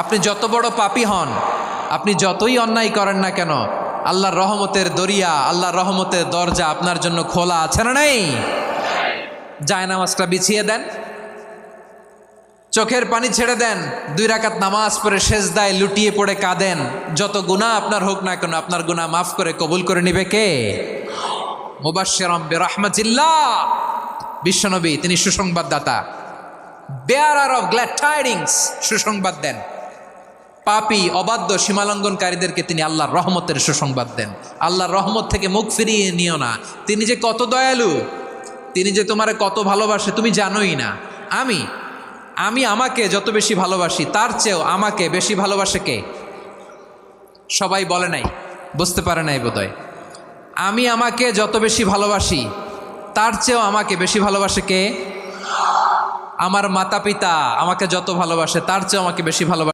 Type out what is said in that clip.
আপনি যত বড় পাপী হন, আপনি যতই অন্যায় করেন না কেন, আল্লাহর রহমতের দরিয়া, আল্লাহর রহমতের দরজা আপনার জন্য খোলা আছে না নেই? জায়নামাজটা বিছিয়ে দেন, চোখের পানি ছেড়ে দেন, 2 রাকাত নামাজ পড়ে সেজদায় লুটিয়ে পড়ে কাঁদেন। যত গুনাহ আপনার হোক না কেন, আপনার গুনাহ মাফ করে কবুল করে নিবে কে? মুবাশশিরাম বিরহমাতিল্লাহ, বিশ্বনবী তিনি সুসংবাদদাতা, বেয়ারার অফ গ্ল্যাড টাইডিংস, সুসংবাদ দেন। পাপী অবাধ্য সীমালঙ্ঘনকারীদেরকে তিনি আল্লাহর রহমতের সুসংবাদ দেন। আল্লাহর রহমত থেকে মুখ ফিরিয়ে নিও না। তিনি যে কত দয়ালু, তিনি যে তোমারে কত ভালোবাসে তুমি জানোই না। আমি আমাকে যত বেশি ভালোবাসি তার চেয়েও আমাকে বেশি ভালোবাসে কে? সবাই বলে নাই, বুঝতে পারে নাই বোধহয়। আমি আমাকে যত বেশি ভালোবাসি তার চেয়েও আমাকে বেশি ভালোবাসে কে? আমার মাতা পিতা আমাকে যত ভালোবাসে তার চেয়েও আমাকে বেশি ভালোবাসে